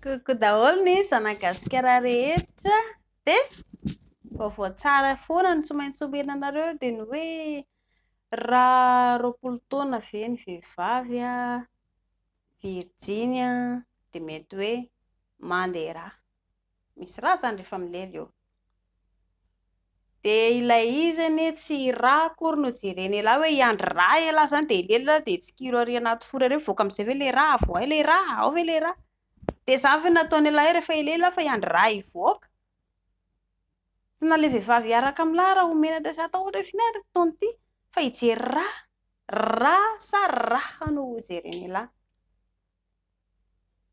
Koko daholo ny zanagasikara rehetra dia vaovao tsara foana ny tsy maintsy omenanareo dia ny hoe raha 20 taona ve ny vehivavy virginy dia mety hoe mandeha rà. Misy rà zany rehefa milely eo. Dia ilay izany tsy rà akory no jereny lahy hoe hiandry rà lahy zany dia ilely dia tsy kiro ary anaty fora ireo voaka amin'izay ve ilay rà avo ay ilay rà ao ve ilay rà. Dia zany fa nataony lahy rehefa ilely fa hiandry rà hivoaka. Tsy na ilay vehivavy hiaraka amin'ny lahy raha omenatra sy atao ohatra fianarana taony ity fa hijery rà sa rà no jereny lahy.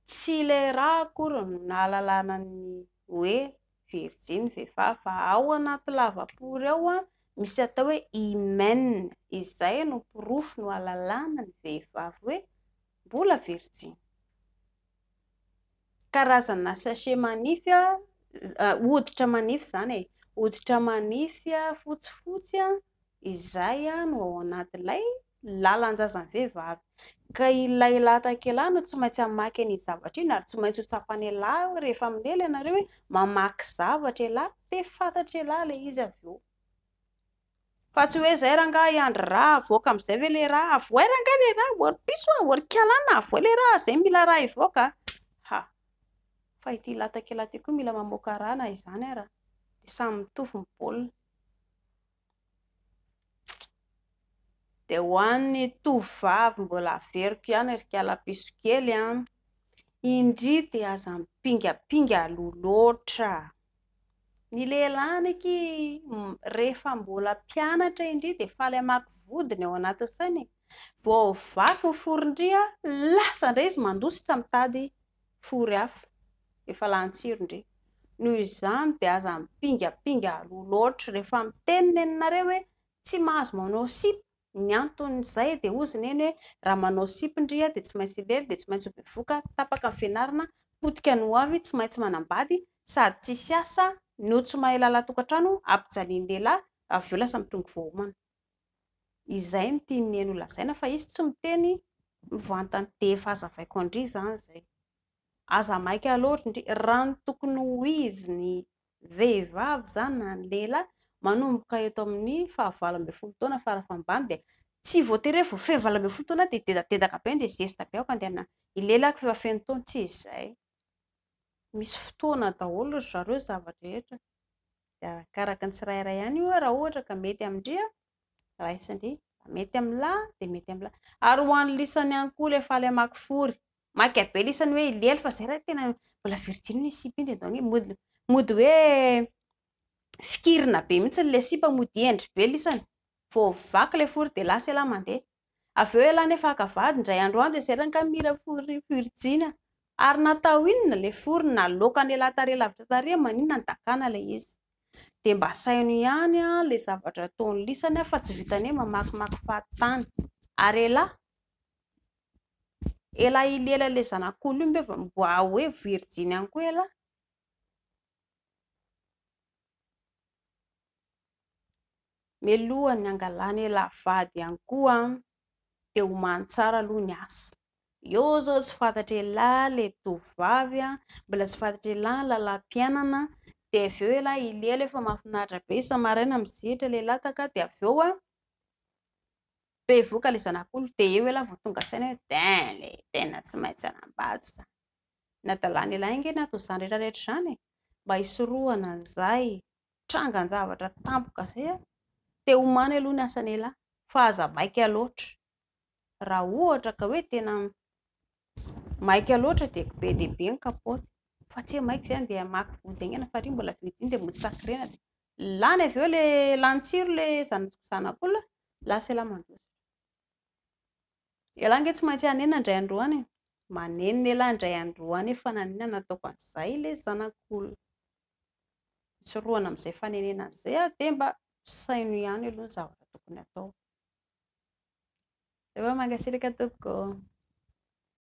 Tsy ilay rà akory no nahalalana ny hoe virginy vehivavy fa ao anaty lavapory ao misy atao hoe hymen, izay no porofo no halalana ny vehivavy hoe mbola virginy. Karazana sachet manify hoditra manify zany hoditra manify fotsifotsy izay no ao anatin'ilay lalan-jazan'ny vehivavy. Ka ilay lahy takelahy no tsy maintsy hamaky ny zavatra iny ary tsy maintsy ho tsapany lahy rehefa milely ianareo hoe mamaky zavatra lahy dia fantatra lahy ilay izy avy eo. Fa tsy hoe izay rangahy hiandry rà avoaka amin'izay ve ilay rà avoay rangahy ilay rà ory piso ory kialana avoay ilay rà izay mila rà hivoaka. Fa ity lahy takelahy ity koa mila mamoaka rà na izany ara dia samy mitovy ny baolina. Dia ho an'ny tovovavy mbola averiko ihany ry kiala-piso kely indri dia aza mipingapinga loloatra. Ny lehilahy neky rehefa mbola mpianatra indri dia faly hamaky vodiny ao anaty sainy. Vao vaky ny forondry lasa indray izy mandositra mitady fory hafa efa latsiro indri. Noho izany dia aza mipingapinga loloatra rehefa mitenina ianareo hoe tsy mahazo manao sipa. Ny anton'izay dia ozy neny hoe raha manao sipa indri dia tsy maintsy ilely dia tsy maintsy ho bevoka tapaka ny fianarana potika ny ho avy tsy maintsy manambady sady tsisy asa no tsy mahay lala tokantrano ampijalian'ny lehilahy avy eo lasa mitonga voahomana. Izay no tian'ny ho lazaina fa izy tsy miteny mivantana dia efa aza vaiko indri izany izay. Aza maika loatra indri raha ny tokony ho izy ny vehivavy izany na ny lehilahy manomboka eto amin'ny 20 taona farafambany dia tsy voatery hoe voafehy 20 taona dia tedadedaka be dia zesta be aoko andeha ilely fa efa feno taona tsy izay. Misy fotoana daholo ry zareo zavatra rehetra dia arakaraka ny tsirairay ihany io raha ohatra ka mety amindri raisindri mety amin'ny lahy dia mety amin'ny lahy. Ary ho an'ny lisany ihany koa ilay faly hamaky fory maika be lisany hoe ilely fa izay raha tena mbola virginy ny sipa iny dia mody hoe fikirina be mihitsy ilay sipa mody endry be lisany. Vao vaky ilay fory dia lasa lahy mandeha. Avy eo lahy nefa haka vady indray andro any dia izay rangahy mira fory virginy ary natao inona ilay fory na laoka ny lahy tarehy lavitra tarehy maninona ny dakana ilay izy. Dia mba saino ihany ilay zavatra ataony lisany fa tsy vitany hoe mamakimaky fahatany. Ary elahy ilela ilay zanak'olona io mba hoe virginy ihany koa elahy. Mialohan'ny angalany elahy vady ihany koa dia homany tsara aloha ny asa. Eo zao tsy fantatra elahy ilay tovovavy mbola tsy fantatra elahy ny lalam-piainana dia avy eo elahy ilely efa mahafinaritra be isa-maraina misehatra ilay lataka dia avy eo bevoka ilay zanak'olona dia eo elahy vao tonga saina hoe ilay tena tsy maintsy hanambady izany. Nadalany elahy anga natao izany rehetrarehetra izany mba hisorohana an'izay trangan-javatra tampoka izay dia homany aloha ny asany elahy fa aza maika loatra. Raha ohatra ka hoe tena maika loatra dia be dia be ny kapoty fa tsy maika izany dia hamaky vody aingana fa ry mbola virginy dia mody sakirena dia lany avy eo ilay lanitsiro ilay zanak'olona lasa elahy mandositra. Elahy ange tsy maintsy hanena indray andro any manenina elahy indray andro any efa nanena nataoko an'izay ilay zanak'olona. Sorohana amin'izay fanenena izay dia mba saino ihany aloha ny zavatra tokony atao. Zay va mankasitraka tompoko.